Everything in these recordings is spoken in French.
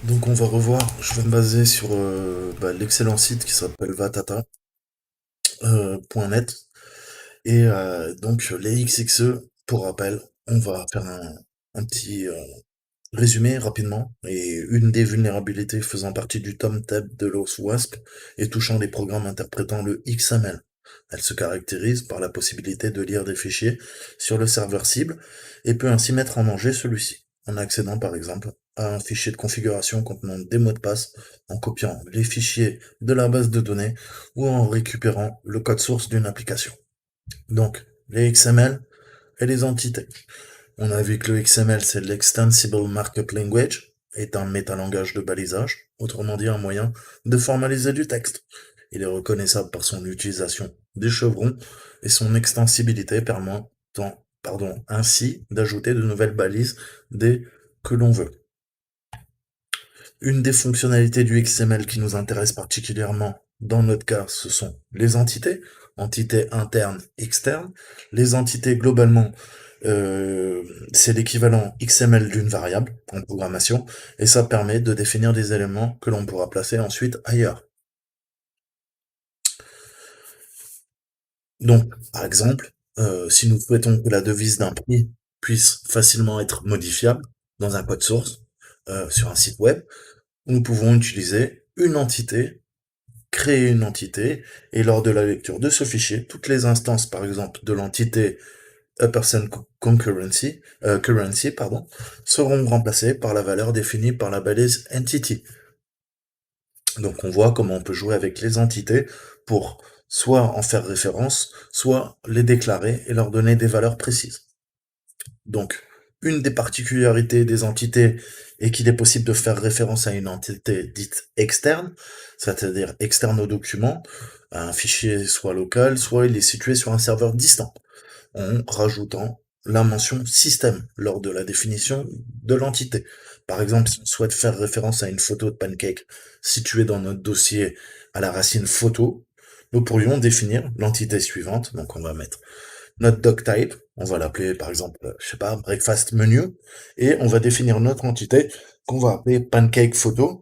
Donc on va revoir, je vais me baser sur l'excellent site qui s'appelle vatata.net et donc les XXE, pour rappel, on va faire un petit résumé rapidement et une des vulnérabilités faisant partie du Tom Tab de l'OS WASP et touchant les programmes interprétant le XML. Elle se caractérise par la possibilité de lire des fichiers sur le serveur cible et peut ainsi mettre en danger celui-ci, en accédant par exemple à un fichier de configuration contenant des mots de passe, en copiant les fichiers de la base de données ou en récupérant le code source d'une application. Donc, les XML et les entités. On a vu que le XML, c'est l'Extensible Markup Language, est un métalangage de balisage, autrement dit un moyen de formaliser du texte. Il est reconnaissable par son utilisation des chevrons et son extensibilité permettant, ainsi d'ajouter de nouvelles balises dès que l'on veut. Une des fonctionnalités du XML qui nous intéresse particulièrement dans notre cas, ce sont les entités, entités internes, externes. Les entités, globalement, euh, c'est l'équivalent XML d'une variable en programmation, et ça permet de définir des éléments que l'on pourra placer ensuite ailleurs. Donc, par exemple, si nous souhaitons que la devise d'un prix puisse facilement être modifiable dans un code source sur un site web, nous pouvons utiliser une entité, créer une entité, et lors de la lecture de ce fichier, toutes les instances, par exemple, de l'entité currency, seront remplacées par la valeur définie par la balise entity. Donc on voit comment on peut jouer avec les entités pour soit en faire référence, soit les déclarer et leur donner des valeurs précises. Donc, une des particularités des entités est qu'il est possible de faire référence à une entité dite externe, c'est-à-dire externe au document. Un fichier soit local, soit il est situé sur un serveur distant, en rajoutant la mention système lors de la définition de l'entité. Par exemple, si on souhaite faire référence à une photo de pancake située dans notre dossier à la racine photo, nous pourrions définir l'entité suivante. Donc on va mettre notre doc type, on va l'appeler par exemple, je sais pas, breakfast menu, et on va définir notre entité qu'on va appeler pancake photo,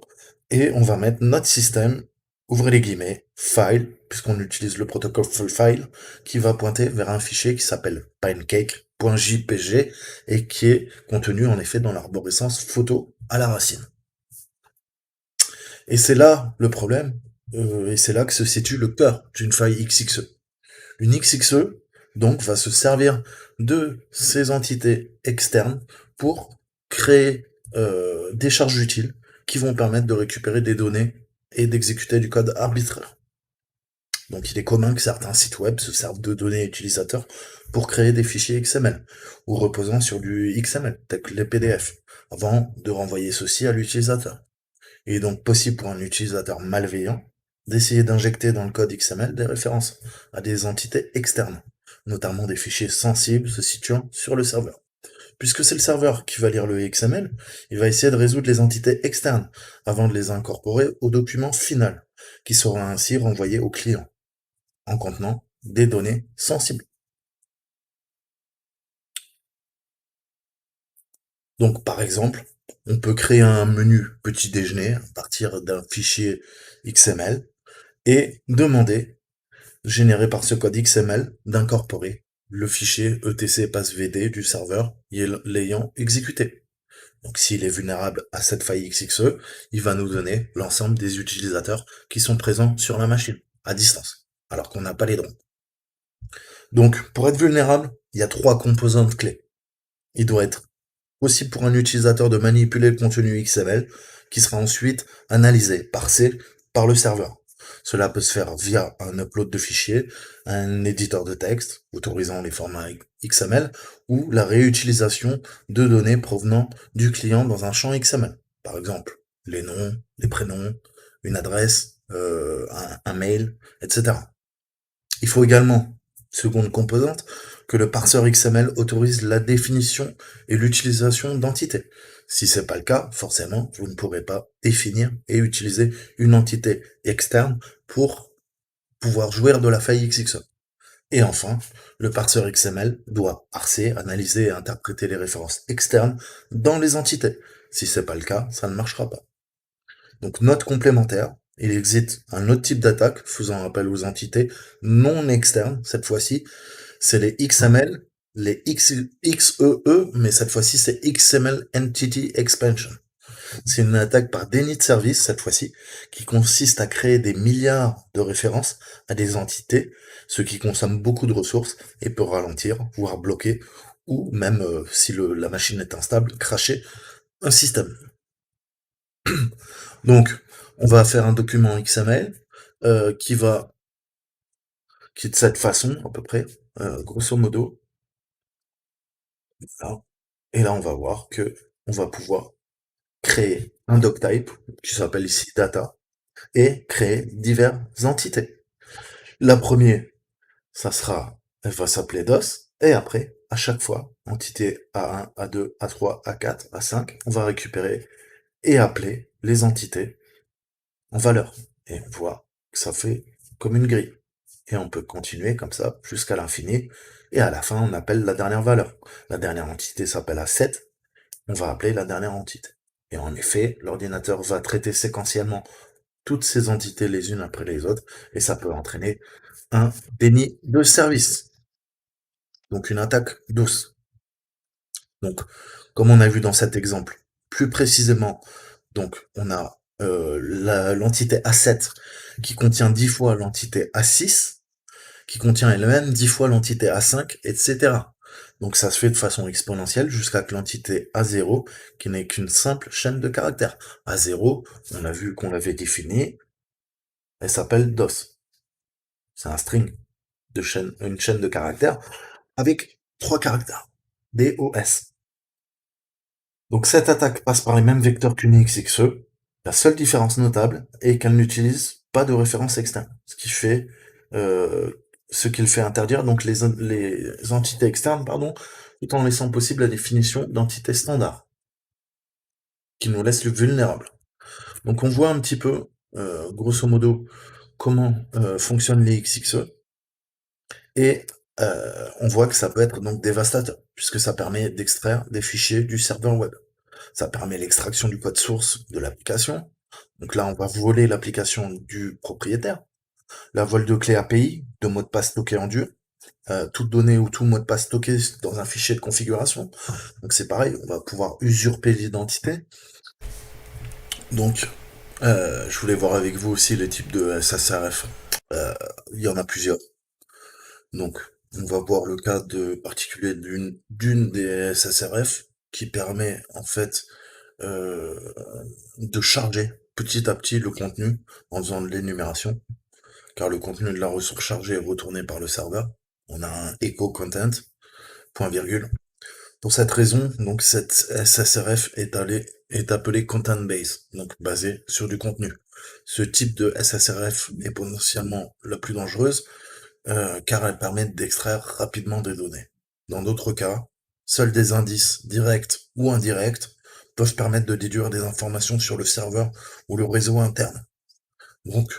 et on va mettre notre système, ouvrez les guillemets, file, puisqu'on utilise le protocole full file, qui va pointer vers un fichier qui s'appelle pancake.jpg et qui est contenu en effet dans l'arborescence photo à la racine. Et c'est là le problème, et c'est là que se situe le cœur d'une faille XXE. Une XXE, donc, va se servir de ces entités externes pour créer des charges utiles qui vont permettre de récupérer des données et d'exécuter du code arbitraire. Donc il est commun que certains sites web se servent de données utilisateurs pour créer des fichiers XML, ou reposant sur du XML, tels que les PDF, avant de renvoyer ceci à l'utilisateur. Il est donc possible pour un utilisateur malveillant d'essayer d'injecter dans le code XML des références à des entités externes, notamment des fichiers sensibles se situant sur le serveur. Puisque c'est le serveur qui va lire le XML, il va essayer de résoudre les entités externes avant de les incorporer au document final, qui sera ainsi renvoyé au client, en contenant des données sensibles. Donc par exemple, on peut créer un menu petit déjeuner à partir d'un fichier XML et demander, généré par ce code XML, d'incorporer le fichier etc passvd du serveur l'ayant exécuté. Donc s'il est vulnérable à cette faille XXE, il va nous donner l'ensemble des utilisateurs qui sont présents sur la machine, à distance, alors qu'on n'a pas les droits. Donc pour être vulnérable, il y a 3 composantes clés. Il doit être possible pour un utilisateur de manipuler le contenu XML, qui sera ensuite analysé, parsé par le serveur. Cela peut se faire via un upload de fichiers, un éditeur de texte, autorisant les formats XML, ou la réutilisation de données provenant du client dans un champ XML. Par exemple, les noms, les prénoms, une adresse, un mail, etc. Il faut également, seconde composante, que le parseur XML autorise la définition et l'utilisation d'entités. Si c'est pas le cas, forcément, vous ne pourrez pas définir et utiliser une entité externe pour pouvoir jouir de la faille XXE. Et enfin, le parseur XML doit parser, analyser et interpréter les références externes dans les entités. Si c'est pas le cas, ça ne marchera pas. Donc note complémentaire, il existe un autre type d'attaque faisant appel aux entités non externes. Cette fois-ci, c'est les XML, les XEE, mais cette fois-ci, c'est XML Entity Expansion. C'est une attaque par déni de service, cette fois-ci, qui consiste à créer des milliards de références à des entités, ce qui consomme beaucoup de ressources et peut ralentir, voire bloquer, ou même, si la machine est instable, cracher un système. Donc, on va faire un document XML qui est de cette façon à peu près, grosso modo. Là. Et là, on va voir que on va pouvoir créer un doctype qui s'appelle ici data et créer diverses entités. La première, elle va s'appeler DOS et après, à chaque fois, entité A1, A2, A3, A4, A5, on va récupérer et appeler les entités en valeur. Et on voit que ça fait comme une grille. Et on peut continuer comme ça jusqu'à l'infini. Et à la fin, on appelle la dernière valeur. La dernière entité s'appelle A7. On va appeler la dernière entité. Et en effet, l'ordinateur va traiter séquentiellement toutes ces entités les unes après les autres. Et ça peut entraîner un déni de service. Donc une attaque douce. Donc, comme on a vu dans cet exemple, plus précisément, donc on a l'entité A7 qui contient 10 fois l'entité A6, qui contient elle-même 10 fois l'entité A5, etc. Donc ça se fait de façon exponentielle jusqu'à que l'entité A0, qui n'est qu'une simple chaîne de caractères. A0, on a vu qu'on l'avait défini, elle s'appelle DOS. C'est un string une chaîne de caractères avec 3 caractères. DOS. Donc cette attaque passe par les mêmes vecteurs qu'une XXE. La seule différence notable est qu'elle n'utilise pas de référence externe, euh, ce qui le fait interdire donc les entités externes, pardon, tout en laissant possible la définition d'entités standards, qui nous laisse vulnérables. Donc on voit un petit peu, grosso modo, comment fonctionnent les XXE, et on voit que ça peut être donc dévastateur, puisque ça permet d'extraire des fichiers du serveur web. Ça permet l'extraction du code source de l'application. Donc là, on va voler l'application du propriétaire. La vol de clé API, de mot de passe stocké en dur. Toute donnée ou tout mot de passe stocké dans un fichier de configuration. Donc c'est pareil, on va pouvoir usurper l'identité. Donc, je voulais voir avec vous aussi les types de SSRF. Il y en a plusieurs. Donc, on va voir le cas particulier d'une des SSRF qui permet en fait euh, de charger petit à petit le contenu en faisant de l'énumération, car le contenu de la ressource chargée est retourné par le serveur. On a un echo content, point virgule. Pour cette raison, donc cette SSRF est appelée content based, donc basée sur du contenu. Ce type de SSRF est potentiellement la plus dangereuse, car elle permet d'extraire rapidement des données. Dans d'autres cas, seuls des indices directs ou indirects peuvent permettre de déduire des informations sur le serveur ou le réseau interne. Donc,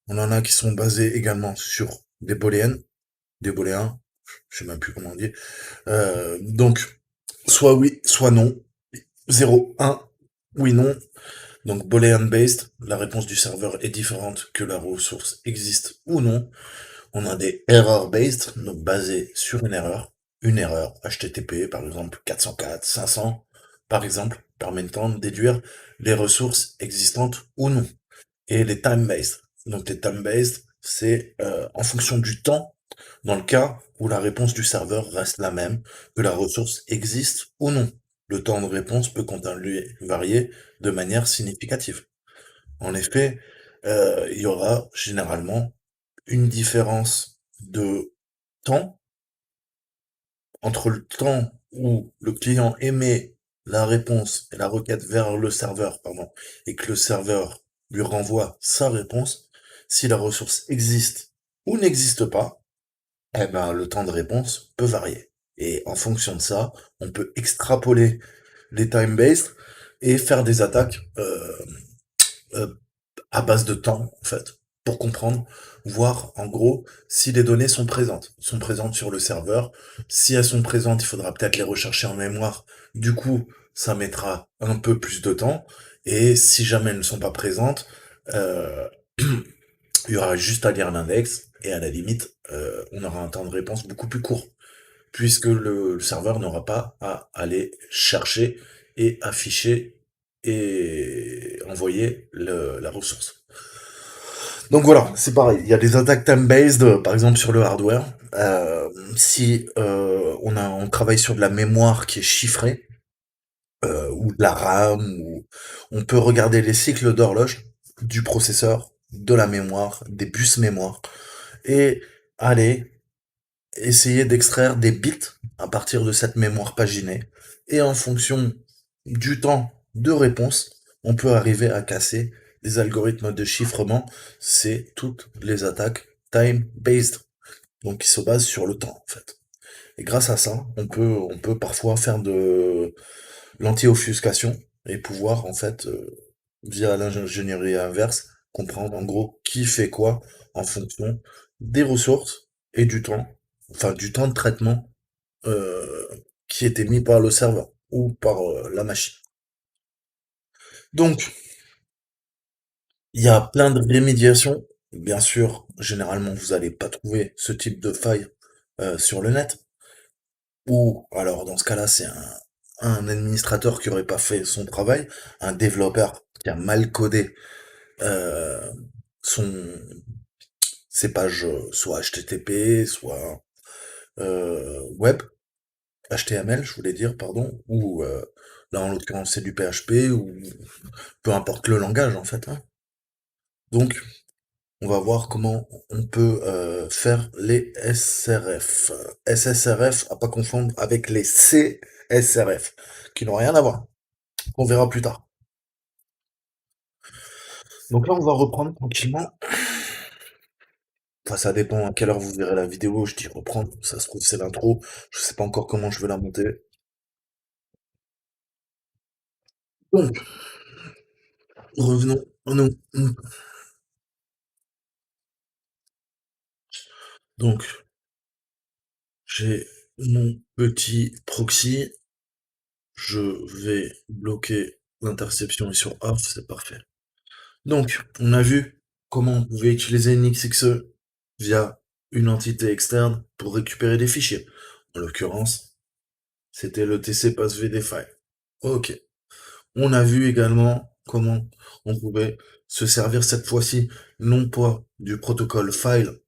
on en a qui sont basés également sur des booléens, je sais même plus comment on dit. Donc, soit oui, soit non. 0, 1, oui, non. Donc, boolean based, la réponse du serveur est différente que la ressource existe ou non. On a des error-based, donc basés sur une erreur HTTP, par exemple 404, 500, par exemple, permettant de déduire les ressources existantes ou non. Et les time-based. Donc les time-based, c'est en fonction du temps, dans le cas où la réponse du serveur reste la même, que la ressource existe ou non. Le temps de réponse peut quant à lui varier de manière significative. En effet, il y aura généralement une différence de temps entre le temps où le client émet la réponse et la requête vers le serveur, pardon, et que le serveur lui renvoie sa réponse. Si la ressource existe ou n'existe pas, eh ben, le temps de réponse peut varier. Et en fonction de ça, on peut extrapoler les time-based et faire des attaques euh, à base de temps, en fait, pour comprendre, voir en gros si les données sont présentes sur le serveur. Si elles sont présentes, il faudra peut-être les rechercher en mémoire. Du coup, ça mettra un peu plus de temps. Et si jamais elles ne sont pas présentes, euh, il y aura juste à lire l'index et à la limite, on aura un temps de réponse beaucoup plus court, puisque le serveur n'aura pas à aller chercher et afficher et envoyer la ressource. Donc voilà, c'est pareil. Il y a des attaques time-based, par exemple sur le hardware. Si on travaille sur de la mémoire qui est chiffrée, ou de la RAM, ou on peut regarder les cycles d'horloge du processeur, de la mémoire, des bus mémoire, et aller essayer d'extraire des bits à partir de cette mémoire paginée. Et en fonction du temps de réponse, on peut arriver à casser des algorithmes de chiffrement. C'est toutes les attaques time-based, donc qui se basent sur le temps en fait. Et grâce à ça, on peut parfois faire de l'anti-offuscation et pouvoir en fait, via l'ingénierie inverse, comprendre en gros qui fait quoi en fonction des ressources et du temps, enfin du temps de traitement euh, qui était mis par le serveur ou par la machine. Donc, il y a plein de rémédiations. Bien sûr, généralement, vous n'allez pas trouver ce type de faille sur le net. Ou alors, dans ce cas-là, c'est un administrateur qui aurait pas fait son travail, un développeur qui a mal codé euh, son, ses pages, soit HTTP, soit web, HTML, je voulais dire, pardon, ou là en l'occurrence c'est du PHP, ou peu importe le langage en fait, hein. Donc, on va voir comment on peut faire les SRF. SSRF, à pas confondre avec les CSRF, qui n'ont rien à voir. On verra plus tard. Donc là, on va reprendre tranquillement. Enfin, ça dépend à quelle heure vous verrez la vidéo. Je dis reprendre. Ça se trouve, c'est l'intro. Je sais pas encore comment je vais la monter. Donc, revenons à nous. Donc, j'ai mon petit proxy. Je vais bloquer l'interception et sur off. C'est parfait. Donc, on a vu comment on pouvait utiliser NXXE via une entité externe pour récupérer des fichiers. En l'occurrence, c'était le TC passvd file. Ok. On a vu également comment on pouvait se servir cette fois-ci non pas du protocole file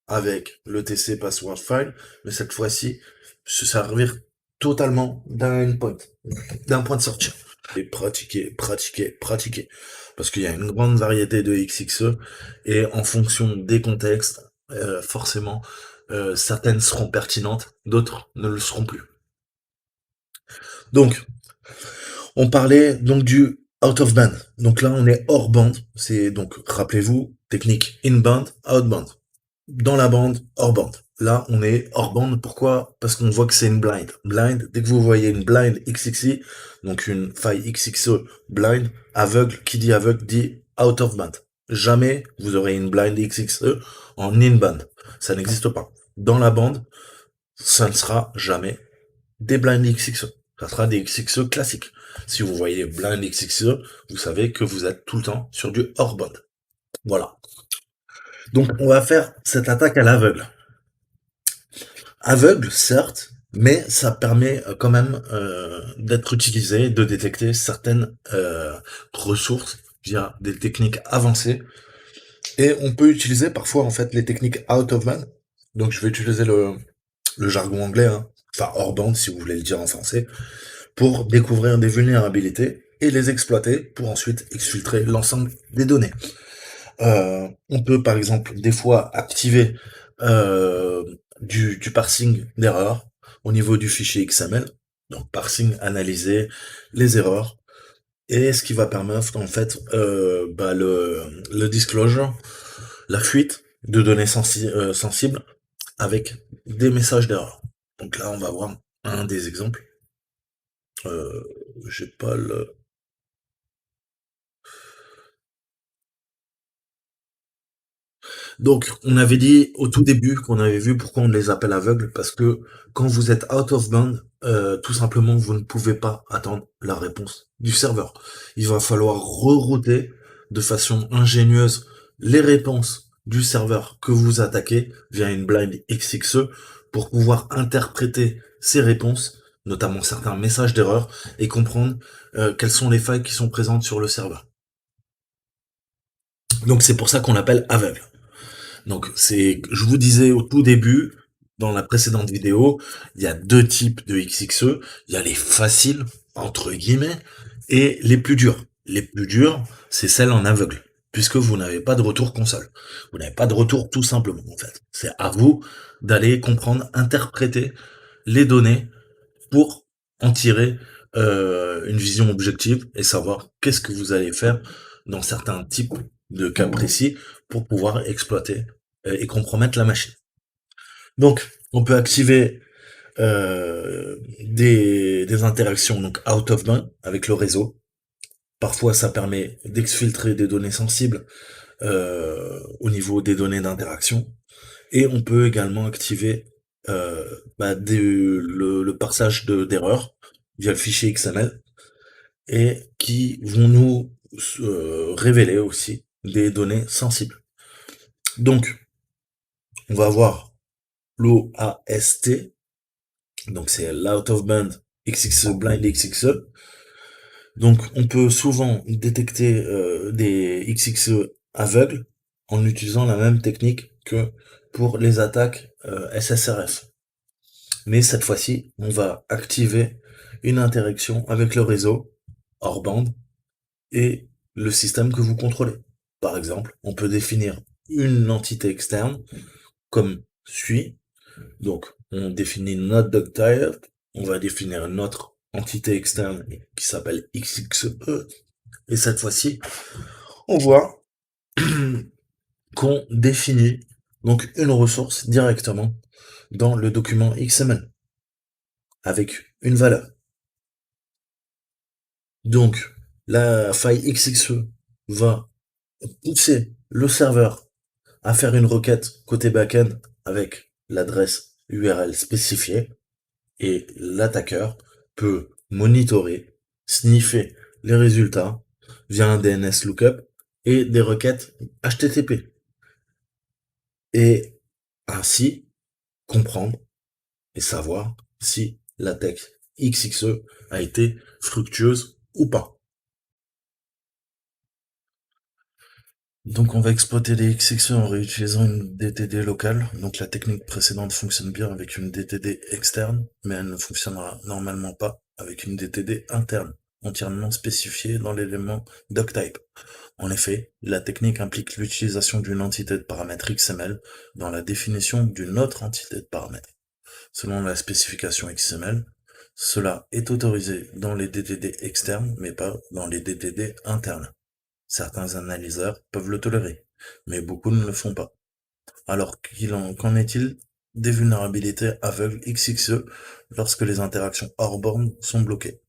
avec le TC password file, mais cette fois-ci se servir totalement d'un point de sortie. Pratiquer. Parce qu'il y a une grande variété de XXE et en fonction des contextes, forcément, certaines seront pertinentes, d'autres ne le seront plus. Donc, on parlait donc du out of band. Donc là, on est hors bande. C'est donc, rappelez-vous, technique in-band, out-band. Dans la bande, hors bande. Là, on est hors bande. Pourquoi? Parce qu'on voit que c'est une blind. Blind, dès que vous voyez une blind XXI, donc une faille XXE blind, aveugle, qui dit aveugle dit out of band. Jamais vous aurez une blind XXE en in-band. Ça n'existe pas. Dans la bande, ça ne sera jamais des blind XXE. Ça sera des XXE classiques. Si vous voyez blind XXE, vous savez que vous êtes tout le temps sur du hors band. Voilà. Donc, on va faire cette attaque à l'aveugle. Aveugle, certes, mais ça permet quand même d'être utilisé, de détecter certaines ressources via des techniques avancées. Et on peut utiliser parfois en fait les techniques out of band. Donc je vais utiliser le jargon anglais, hein, enfin hors bande si vous voulez le dire en français, pour découvrir des vulnérabilités et les exploiter pour ensuite exfiltrer l'ensemble des données. On peut par exemple des fois activer euh, du parsing d'erreurs au niveau du fichier XML. Donc parsing, analyser les erreurs. Et ce qui va permettre en fait le disclosure, la fuite de données sensibles avec des messages d'erreur. Donc là on va voir un des exemples. Euh, j'ai pas le... Donc, on avait dit au tout début qu'on avait vu pourquoi on les appelle aveugles, parce que quand vous êtes out of band, tout simplement, vous ne pouvez pas attendre la réponse du serveur. Il va falloir rerouter de façon ingénieuse les réponses du serveur que vous attaquez via une blind XXE pour pouvoir interpréter ces réponses, notamment certains messages d'erreur, et comprendre quelles sont les failles qui sont présentes sur le serveur. Donc c'est pour ça qu'on l'appelle aveugle. Donc c'est, je vous disais au tout début, dans la précédente vidéo, il y a deux types de XXE. Il y a les faciles, entre guillemets, et les plus durs. Les plus durs, c'est celles en aveugle, puisque vous n'avez pas de retour console. Vous n'avez pas de retour tout simplement, en fait. C'est à vous d'aller comprendre, interpréter les données pour en tirer une vision objective et savoir qu'est-ce que vous allez faire dans certains types de cas précis pour pouvoir exploiter et compromettre la machine. Donc, on peut activer des interactions donc out of band avec le réseau. Parfois, ça permet d'exfiltrer des données sensibles au niveau des données d'interaction. Et on peut également activer le parsage d'erreurs via le fichier XML et qui vont nous révéler aussi des données sensibles. Donc, on va avoir l'OAST, donc c'est l'Out of Band XXE, Blind XXE. Donc, on peut souvent détecter des XXE aveugles en utilisant la même technique que pour les attaques SSRF. Mais cette fois-ci, on va activer une interaction avec le réseau hors bande et le système que vous contrôlez. Par exemple, on peut définir une entité externe comme suit. Donc, on définit notre doctype, on va définir notre entité externe qui s'appelle XXE. Et cette fois-ci, on voit qu'on définit donc une ressource directement dans le document XML avec une valeur. Donc, la faille XXE va pousser le serveur à faire une requête côté backend avec l'adresse URL spécifiée et l'attaqueur peut monitorer, sniffer les résultats via un DNS lookup et des requêtes HTTP et ainsi comprendre et savoir si l'attaque XXE a été fructueuse ou pas. Donc on va exploiter les XXE en réutilisant une DTD locale. Donc la technique précédente fonctionne bien avec une DTD externe, mais elle ne fonctionnera normalement pas avec une DTD interne, entièrement spécifiée dans l'élément doctype. En effet, la technique implique l'utilisation d'une entité de paramètre XML dans la définition d'une autre entité de paramètre. Selon la spécification XML, cela est autorisé dans les DTD externes, mais pas dans les DTD internes. Certains analyseurs peuvent le tolérer, mais beaucoup ne le font pas. Alors qu'en est-il des vulnérabilités aveugles XXE lorsque les interactions hors borne sont bloquées?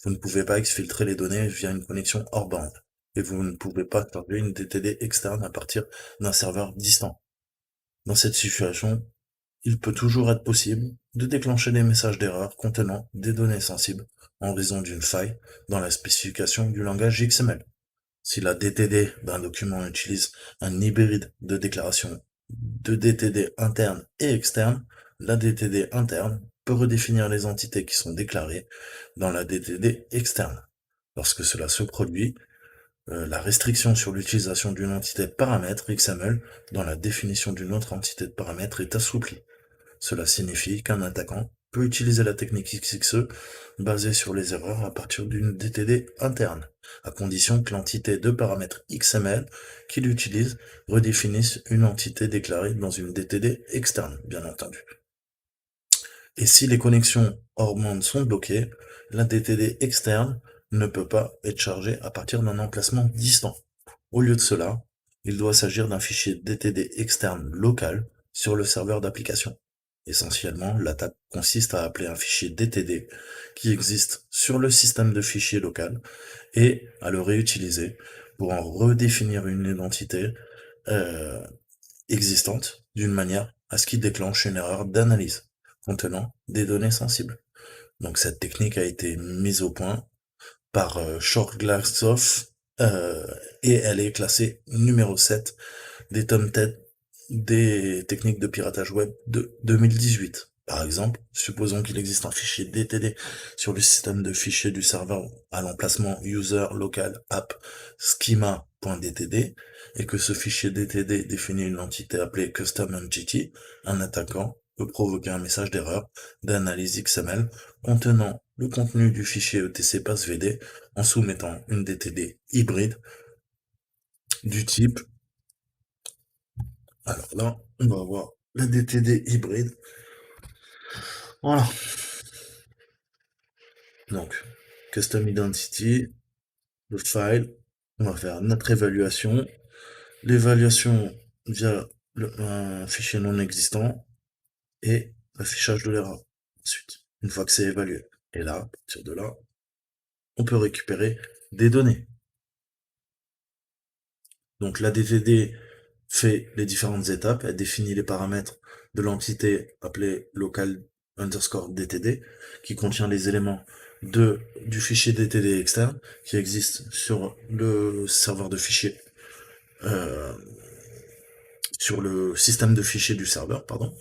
Vous ne pouvez pas exfiltrer les données via une connexion hors bande, et vous ne pouvez pas charger une DTD externe à partir d'un serveur distant. Dans cette situation, il peut toujours être possible de déclencher des messages d'erreur contenant des données sensibles en raison d'une faille dans la spécification du langage XML. Si la DTD d'un document utilise un hybride de déclaration de DTD interne et externe, la DTD interne peut redéfinir les entités qui sont déclarées dans la DTD externe. Lorsque cela se produit, la restriction sur l'utilisation d'une entité de paramètre XML dans la définition d'une autre entité de paramètre est assouplie. Cela signifie qu'un attaquant peut utiliser la technique XXE basée sur les erreurs à partir d'une DTD interne, à condition que l'entité de paramètre XML qu'il utilise redéfinisse une entité déclarée dans une DTD externe, bien entendu. Et si les connexions hors bande sont bloquées, la DTD externe ne peut pas être chargée à partir d'un emplacement distant. Au lieu de cela, il doit s'agir d'un fichier DTD externe local sur le serveur d'application. Essentiellement, l'attaque consiste à appeler un fichier DTD qui existe sur le système de fichiers local et à le réutiliser pour en redéfinir une identité euh, existantes d'une manière à ce qu'il déclenche une erreur d'analyse contenant des données sensibles. Donc cette technique a été mise au point par Shortglassov et elle est classée numéro 7 des Tom TED des techniques de piratage web de 2018. Par exemple, supposons qu'il existe un fichier DTD sur le système de fichiers du serveur à l'emplacement user local app schema.dtd et que ce fichier DTD définit une entité appelée custom entity. Un attaquant peut provoquer un message d'erreur d'analyse XML contenant le contenu du fichier etc passvd en soumettant une DTD hybride du type. Alors là, on va voir la DTD hybride. Voilà. Donc, Custom Identity, le file, on va faire notre évaluation. L'évaluation via un fichier non existant et l'affichage de l'erreur. Ensuite, une fois que c'est évalué. Et là, à partir de là, on peut récupérer des données. Donc la DTD fait les différentes étapes, elle définit les paramètres de l'entité appelée local underscore DTD, qui contient les éléments du fichier DTD externe, qui existe sur le serveur de fichiers, euh, sur le système de fichiers du serveur, pardon.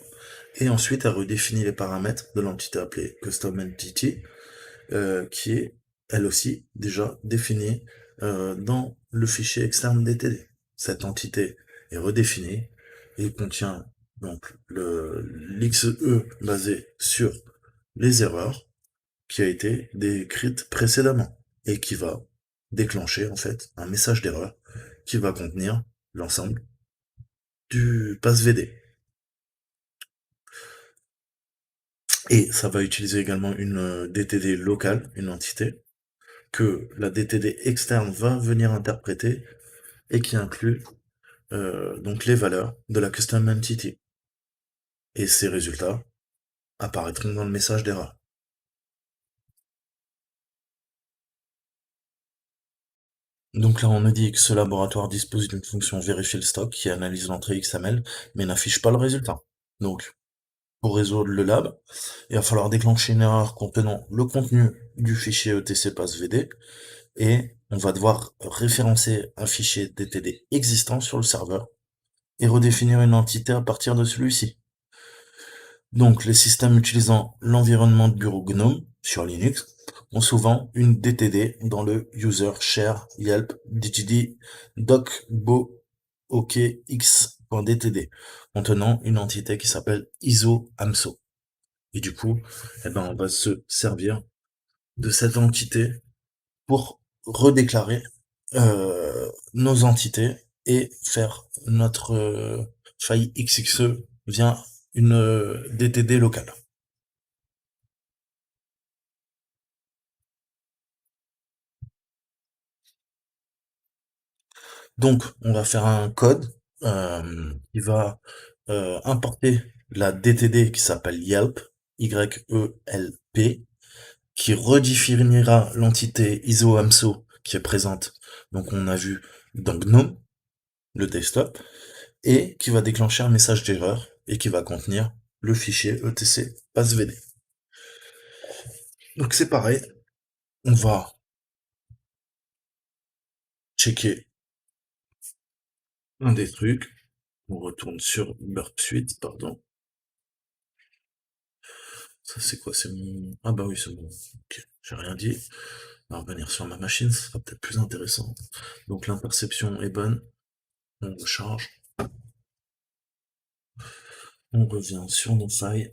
Et ensuite, elle redéfinit les paramètres de l'entité appelée custom entity, qui est, elle aussi, déjà définie dans le fichier externe DTD. Cette entité est redéfinie et contient donc l'XE basé sur les erreurs qui a été décrite précédemment et qui va déclencher en fait un message d'erreur qui va contenir l'ensemble du passvd. Et ça va utiliser également une DTD locale, une entité, que la DTD externe va venir interpréter et qui inclut donc les valeurs de la custom entity. Et ces résultats apparaîtront dans le message d'erreur. Donc là, on nous dit que ce laboratoire dispose d'une fonction vérifier le stock qui analyse l'entrée XML, mais n'affiche pas le résultat. Donc, pour résoudre le lab, il va falloir déclencher une erreur contenant le contenu du fichier etc passvd et on va devoir référencer un fichier DTD existant sur le serveur et redéfinir une entité à partir de celui-ci. Donc, les systèmes utilisant l'environnement de bureau GNOME sur Linux ont souvent une DTD dans le user share yelp dtd docbo okx.dtd contenant une entité qui s'appelle iso-amso. Et du coup, eh ben, on va se servir de cette entité pour redéclarer nos entités et faire notre faille XXE via une DTD locale. Donc, on va faire un code qui va importer la DTD qui s'appelle Yelp, Y-E-L-P, qui redéfinira l'entité ISO-AMSO qui est présente, donc on a vu dans GNOME, le desktop, et qui va déclencher un message d'erreur et qui va contenir le fichier etc passvd. Donc c'est pareil, on va checker un des trucs, on retourne sur Burp Suite, pardon. Ça c'est quoi? C'est mon... Ah bah oui, c'est bon. Ok, j'ai rien dit. On va revenir sur ma machine, ce sera peut-être plus intéressant. Donc l'interception est bonne, on recharge, on revient sur nos failles.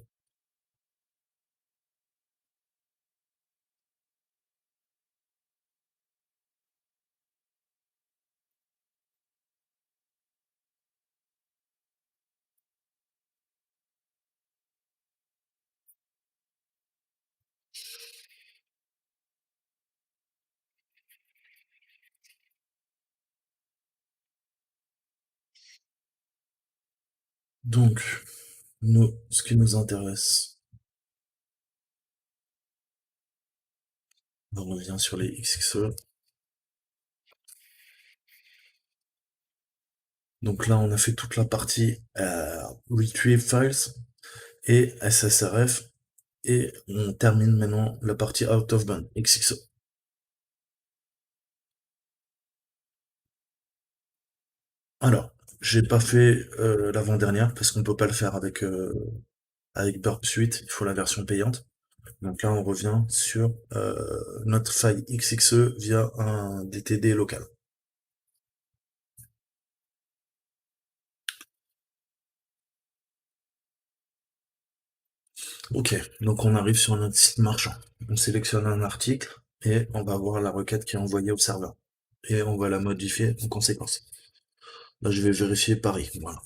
Donc, nous, ce qui nous intéresse, on revient sur les XXE. Donc là, on a fait toute la partie Retrieve Files et SSRF et on termine maintenant la partie Out of Band, XXO. Alors, j'ai pas fait l'avant-dernière parce qu'on peut pas le faire avec Burp Suite, il faut la version payante. Donc là, on revient sur notre faille XXE via un DTD local. Ok, donc on arrive sur notre site marchand. On sélectionne un article et on va voir la requête qui est envoyée au serveur. Et on va la modifier en conséquence. Là, je vais vérifier Paris. Voilà.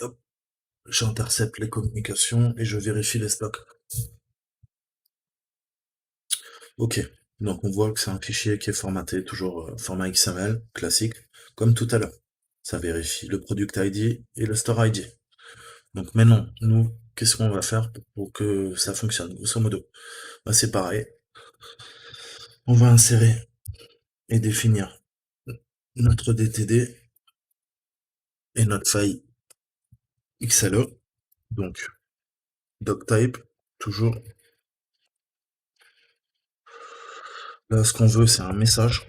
Hop, j'intercepte les communications et je vérifie les stocks. Ok, donc on voit que c'est un fichier qui est formaté, toujours format XML, classique, comme tout à l'heure. Ça vérifie le product ID et le store ID. Donc maintenant, nous, qu'est-ce qu'on va faire pour que ça fonctionne, grosso modo? Bah, c'est pareil, on va insérer et définir notre DTD et notre faille XLE, donc doctype, toujours. Là, ce qu'on veut, c'est un message.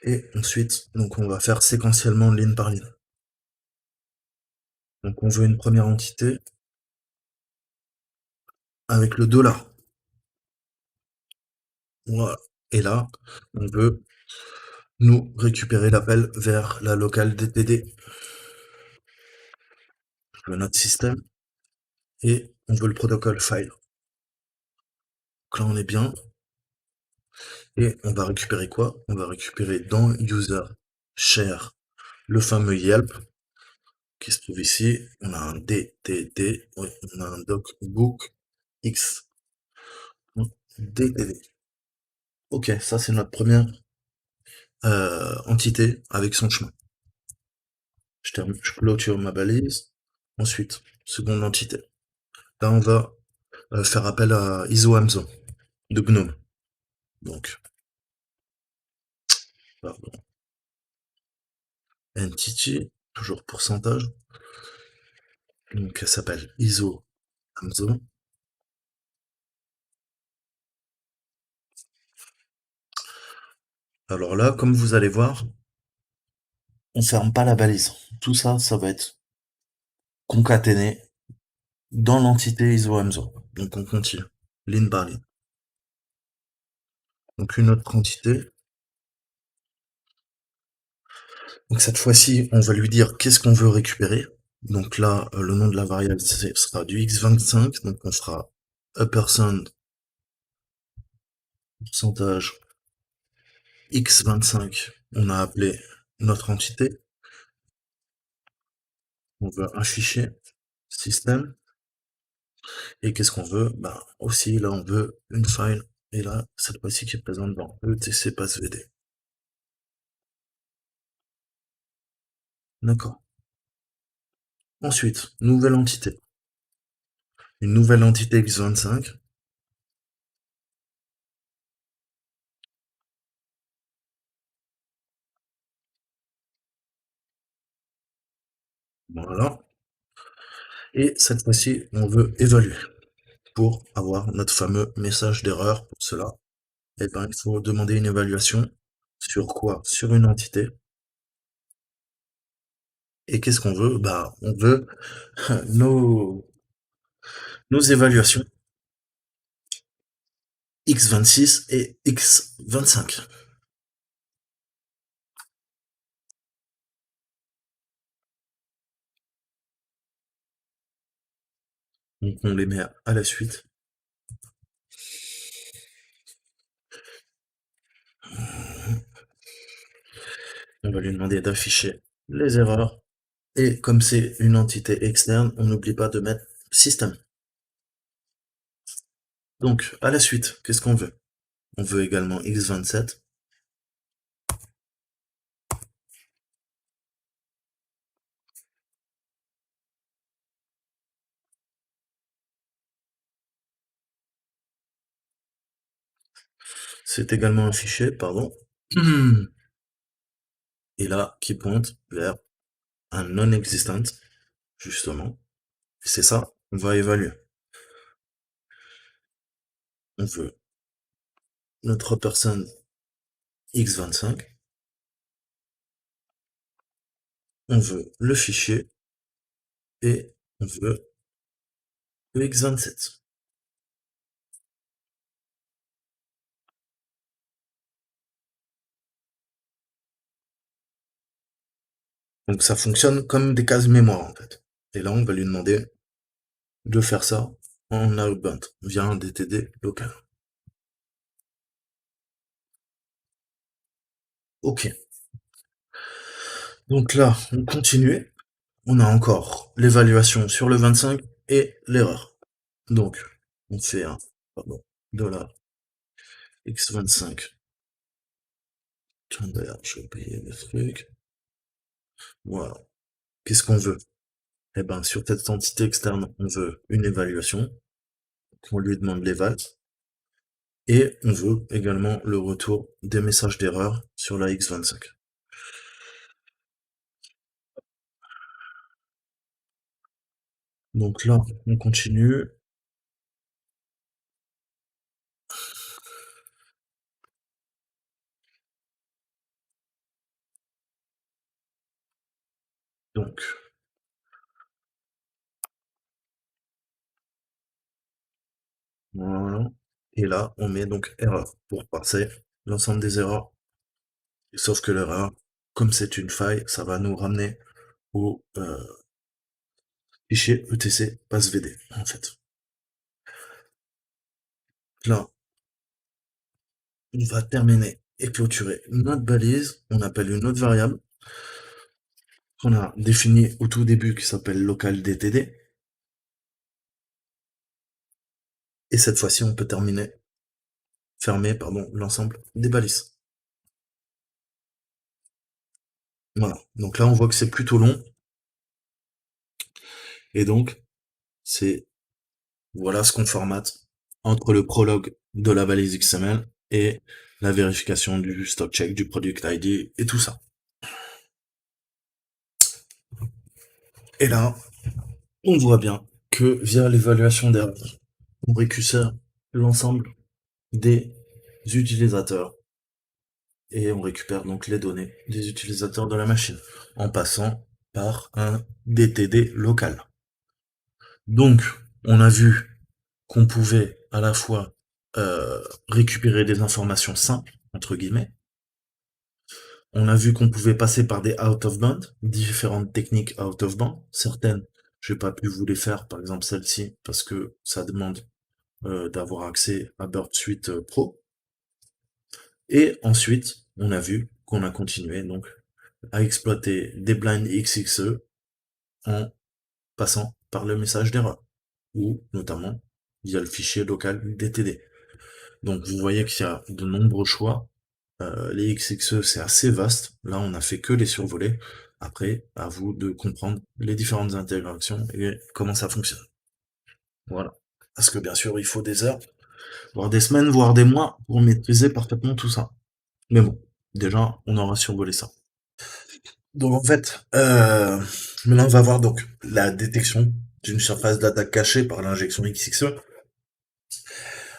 Et ensuite, donc on va faire séquentiellement ligne par ligne. Donc on veut une première entité avec le dollar. Voilà. Et là, on veut nous récupérer l'appel vers la locale DTD, notre système, et on veut le protocole file. Donc là, on est bien. Et on va récupérer quoi? On va récupérer dans user share le fameux Yelp qui se trouve ici. On a un DTD, oui, on a un docbook X DTD. Ok, ça c'est notre première entité avec son chemin. Je clôture ma balise. Ensuite, seconde entité. Là, on va faire appel à ISO Hamza de GNOME. Donc, pardon, entity, toujours pourcentage. Donc, elle s'appelle ISO Hamza. Alors là, comme vous allez voir, on ferme pas la balise. Tout ça, ça va être concaténé dans l'entité ISO Hamza. Donc, on continue, ligne par ligne. Donc, une autre entité. Donc, cette fois-ci, on va lui dire qu'est-ce qu'on veut récupérer. Donc là, le nom de la variable sera du x25. Donc, on fera uppersound pourcentage x25. On a appelé notre entité. On veut un fichier système. Et qu'est-ce qu'on veut? Bah, aussi, là, on veut une file. Et là, cette fois-ci qui est présente dans etc passvd. D'accord. Ensuite, nouvelle entité. Une nouvelle entité x25. Voilà. Et cette fois-ci, on veut évaluer. Pour avoir notre fameux message d'erreur. Pour cela, eh ben, il faut demander une évaluation. Sur quoi? Sur une entité. Et qu'est-ce qu'on veut? Bah, on veut nos, nos évaluations x26 et x25. Donc on les met à la suite. On va lui demander d'afficher les erreurs. Et comme c'est une entité externe, on n'oublie pas de mettre système. Donc, à la suite, qu'est-ce qu'on veut? On veut également x27. C'est également un fichier, pardon. et là qui pointe vers un non-existent, justement. C'est ça, on va évaluer. On veut notre personne x25, on veut le fichier et on veut le x27. Donc ça fonctionne comme des cases mémoire en fait. Et là, on va lui demander de faire ça en outbound via un DTD local. Ok. Donc là, on continue. On a encore l'évaluation sur le 25 et l'erreur. Donc, on fait un, pardon, dollar x25. Tiens, d'ailleurs, je vais payer le truc. Voilà. Qu'est-ce qu'on veut? Eh ben, sur cette entité externe, on veut une évaluation. On lui demande l'éval. Et on veut également le retour des messages d'erreur sur la x25. Donc là, on continue. Donc, voilà. Et là, on met donc erreur pour passer l'ensemble des erreurs. Sauf que l'erreur, comme c'est une faille, ça va nous ramener au fichier etc passvd, en fait. Là, on va terminer et clôturer notre balise. On appelle une autre variable qu'on a définie au tout début qui s'appelle localDTD. Et cette fois-ci, on peut fermer, pardon, l'ensemble des balises. Voilà. Donc là, on voit que c'est plutôt long. Et donc, c'est, voilà ce qu'on formate entre le prologue de la balise XML et la vérification du stock check, du product ID et tout ça. Et là, on voit bien que via l'évaluation d'erreur, on récupère l'ensemble des utilisateurs et on récupère donc les données des utilisateurs de la machine en passant par un DTD local. Donc, on a vu qu'on pouvait à la fois récupérer des informations simples, entre guillemets. On a vu qu'on pouvait passer par des out of band, différentes techniques out of band. Certaines, j'ai pas pu vous les faire, par exemple celle-ci, parce que ça demande d'avoir accès à Bird Suite Pro. Et ensuite, on a vu qu'on a continué donc à exploiter des blinds XXE en passant par le message d'erreur, ou notamment via le fichier local DTD. Donc vous voyez qu'il y a de nombreux choix. Les XXE, c'est assez vaste. Là, on n'a fait que les survoler. Après, à vous de comprendre les différentes interactions et comment ça fonctionne. Voilà. Parce que bien sûr, il faut des heures, voire des semaines, voire des mois pour maîtriser parfaitement tout ça. Mais bon, déjà, on aura survolé ça. Donc en fait, maintenant on va voir donc la détection d'une surface d'attaque cachée par l'injection XXE.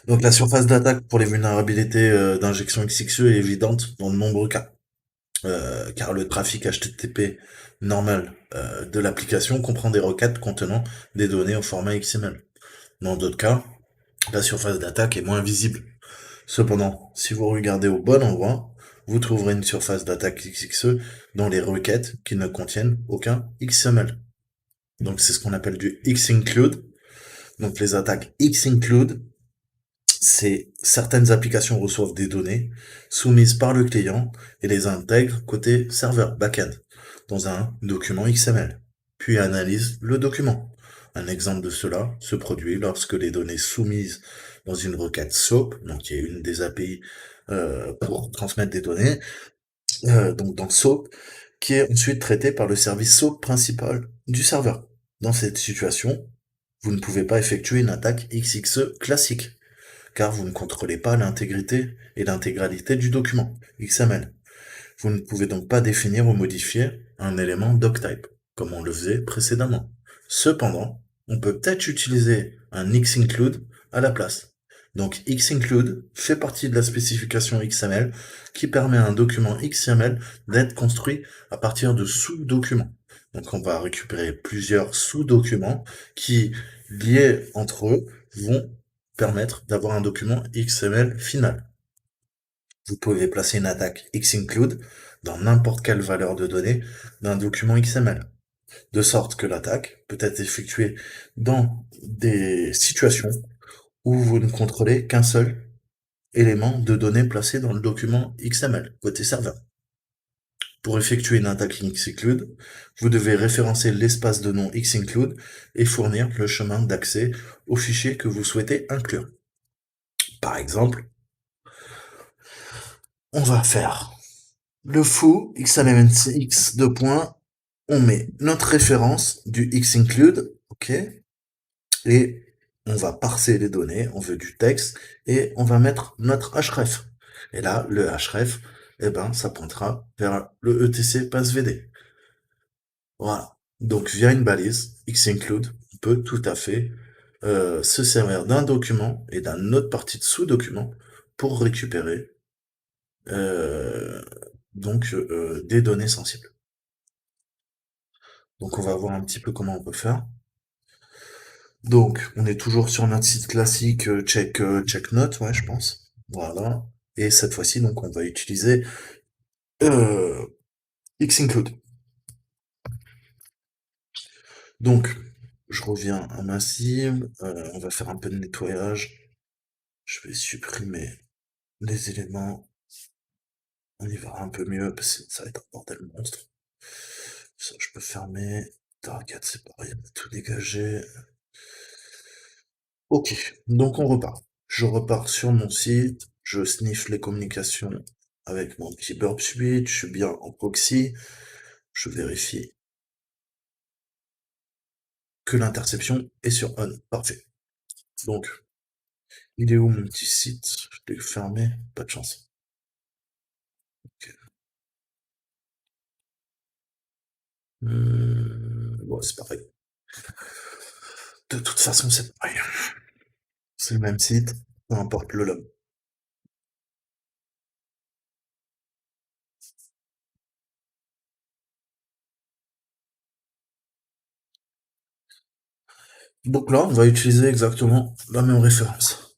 Donc la surface d'attaque pour les vulnérabilités d'injection XXE est évidente dans de nombreux cas, car le trafic HTTP normal de l'application comprend des requêtes contenant des données au format XML. Dans d'autres cas, la surface d'attaque est moins visible. Cependant, si vous regardez au bon endroit, vous trouverez une surface d'attaque XXE dans les requêtes qui ne contiennent aucun XML. Donc c'est ce qu'on appelle du X-include. Donc les attaques X-include, c'est certaines applications reçoivent des données soumises par le client et les intègrent côté serveur backend dans un document XML, puis analysent le document. Un exemple de cela se produit lorsque les données soumises dans une requête SOAP, donc qui est une des API pour transmettre des données, donc dans SOAP, qui est ensuite traitée par le service SOAP principal du serveur. Dans cette situation, vous ne pouvez pas effectuer une attaque XXE classique, car vous ne contrôlez pas l'intégrité et l'intégralité du document XML. Vous ne pouvez donc pas définir ou modifier un élément doctype, comme on le faisait précédemment. Cependant, on peut peut-être utiliser un X-include à la place. Donc X-include fait partie de la spécification XML qui permet à un document XML d'être construit à partir de sous-documents. Donc on va récupérer plusieurs sous-documents qui, liés entre eux, vont permettre d'avoir un document XML final. Vous pouvez placer une attaque X-include dans n'importe quelle valeur de données d'un document XML, de sorte que l'attaque peut être effectuée dans des situations où vous ne contrôlez qu'un seul élément de données placé dans le document XML, côté serveur. Pour effectuer une attaque X-include, vous devez référencer l'espace de nom X-include et fournir le chemin d'accès au fichier que vous souhaitez inclure. Par exemple, on va faire le foo x deux points, on met notre référence du x-include, ok, et on va parser les données, on veut du texte, et on va mettre notre href. Et là, le href, eh ben, ça pointera vers le etc passvd. Voilà. Donc, via une balise x-include, on peut tout à fait se servir d'un document et d'un autre partie de sous-document pour récupérer euh, des données sensibles. Donc on va voir un petit peu comment on peut faire. Donc on est toujours sur notre site classique check note, ouais je pense. Voilà. Et cette fois-ci donc on va utiliser euh, X-include. Donc je reviens à ma cible, on va faire un peu de nettoyage. Je vais supprimer les éléments. On y verra un peu mieux parce que ça va être un bordel monstre. Ça je peux fermer. Target c'est pareil, on va tout dégager. Ok, donc on repart. Je repars sur mon site, je sniffe les communications avec mon petit burp suite, je suis bien en proxy, je vérifie que l'interception est sur on. Parfait. Donc, il est où mon petit site? Je l'ai fermé, pas de chance. Ok. Bon, c'est pareil. De toute façon, c'est pareil. C'est le même site, peu importe le log. Donc là, on va utiliser exactement la même référence.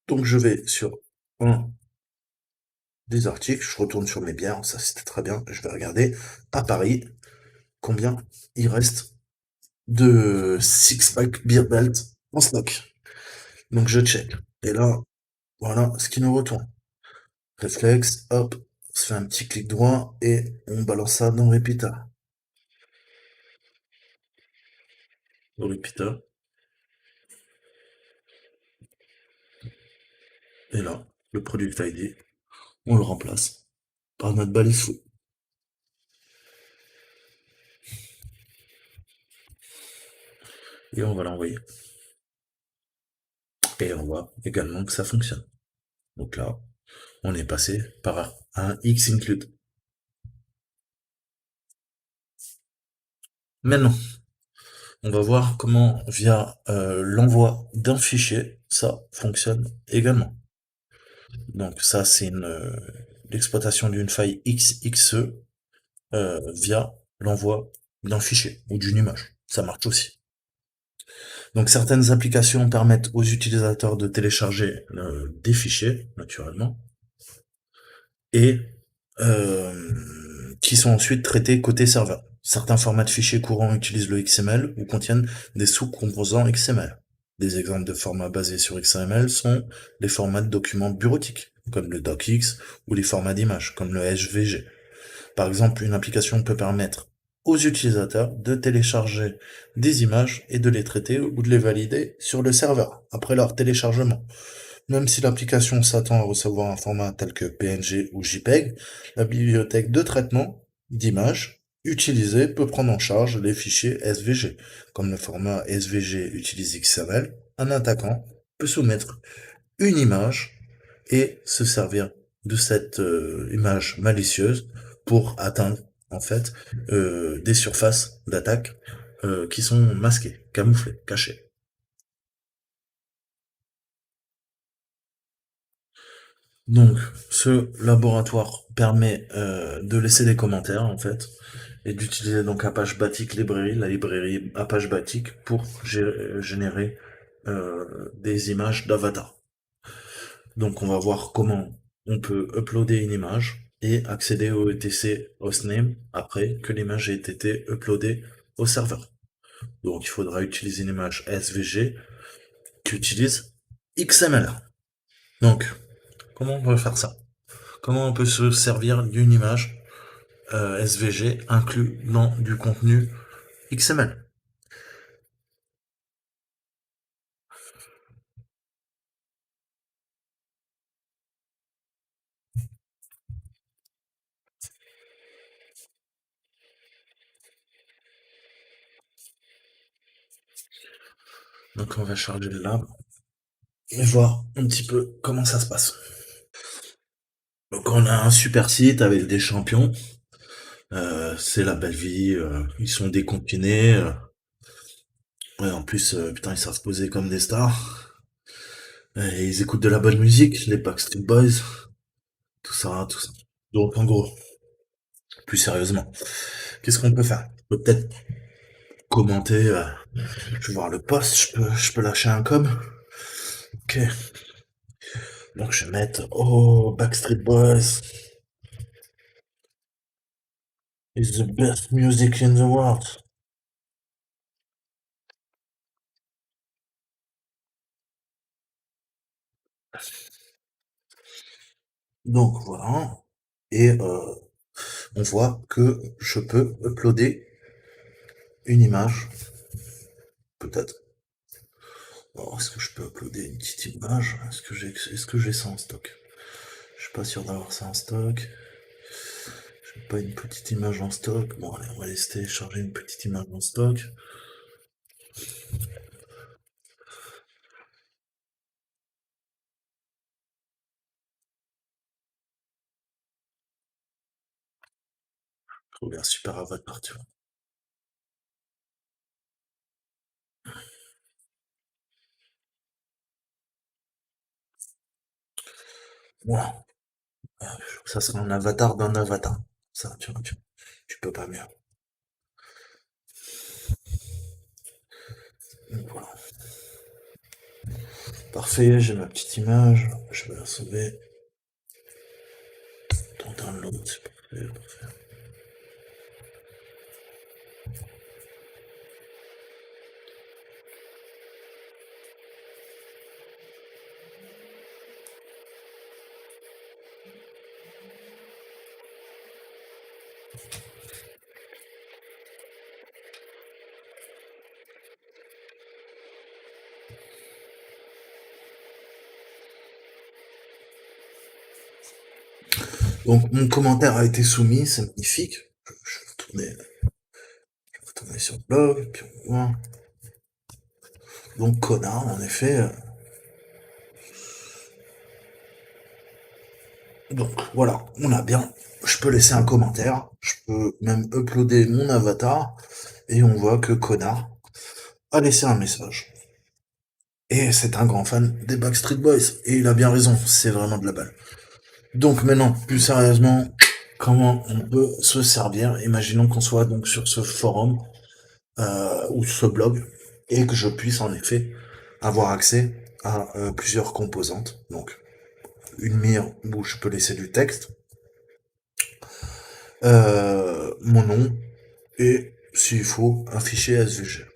Donc je vais sur un des articles, je retourne sur mes bières, ça c'était très bien, je vais regarder à Paris combien il reste de six-pack beer belt en stock. Donc je check. Et là, voilà ce qui nous retourne. Réflexe, hop, on se fait un petit clic droit et on balance ça dans Repeater. Dans Repeater. Et là, le product ID, on le remplace par notre balise fou. Et on va l'envoyer. Et on voit également que ça fonctionne. Donc là, on est passé par un X-include. Maintenant, on va voir comment, via l'envoi d'un fichier, ça fonctionne également. Donc ça, c'est l'exploitation d'une faille XXE via l'envoi d'un fichier ou d'une image. Ça marche aussi. Donc certaines applications permettent aux utilisateurs de télécharger des fichiers, naturellement, et qui sont ensuite traités côté serveur. Certains formats de fichiers courants utilisent le XML ou contiennent des sous-composants XML. Des exemples de formats basés sur XML sont les formats de documents bureautiques, comme le docx, ou les formats d'images, comme le SVG. Par exemple, une application peut permettre aux utilisateurs de télécharger des images et de les traiter ou de les valider sur le serveur après leur téléchargement. Même si l'application s'attend à recevoir un format tel que PNG ou JPEG, la bibliothèque de traitement d'images utiliser peut prendre en charge les fichiers SVG. Comme le format SVG utilise XML, un attaquant peut soumettre une image et se servir de cette image malicieuse pour atteindre en fait des surfaces d'attaque qui sont masquées, camouflées, cachées. Donc, ce laboratoire permet de laisser des commentaires en fait et d'utiliser donc Apache Batik Library, la librairie Apache Batik pour générer des images d'avatar. Donc, on va voir comment on peut uploader une image et accéder au ETC hostname après que l'image ait été uploadée au serveur. Donc, il faudra utiliser une image SVG qui utilise XML. Donc, comment on peut faire ça? Comment on peut se servir d'une image SVG inclus dans du contenu XML? Donc on va charger le lab et voir un petit peu comment ça se passe. Donc on a un super site avec des champions. C'est la belle vie. Ils sont déconfinés. Ouais, en plus, putain, ils savent poser comme des stars. Et ils écoutent de la bonne musique, les Backstreet Boys, tout ça, tout ça. Donc en gros, plus sérieusement, qu'est-ce qu'on peut faire? On peut peut-être commenter. Je vais voir le post. Je peux lâcher un com. Ok. Donc je vais mettre oh Backstreet Boys is the best music in the world. Donc voilà. Et on voit que je peux uploader une image, peut-être. Alors, est-ce que je peux uploader une petite image? Est-ce que j'ai ça en stock? Je suis pas sûr d'avoir ça en stock. J'ai pas une petite image en stock. Bon, allez, on va laisser télécharger une petite image en stock. Trouver un super avatar, tu vois. Voilà. Ça sera un avatar d'un avatar. Ça, tu vois, tu peux pas mieux. Donc voilà. Parfait, j'ai ma petite image. Je vais la sauver. Dans download, c'est parfait, parfait. Donc mon commentaire a été soumis, c'est magnifique. Je vais retourner sur le blog, puis on voit. Donc connard, en effet. Donc voilà, on a bien. Je peux laisser un commentaire, je peux même uploader mon avatar, et on voit que connard a laissé un message. Et c'est un grand fan des Backstreet Boys. Et il a bien raison, c'est vraiment de la balle. Donc maintenant, plus sérieusement, comment on peut se servir? Imaginons qu'on soit donc sur ce forum ou ce blog et que je puisse en effet avoir accès à plusieurs composantes. Donc une mire où je peux laisser du texte, mon nom et s'il faut un fichier SVG.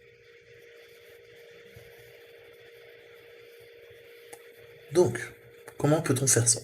Donc, comment peut-on faire ça?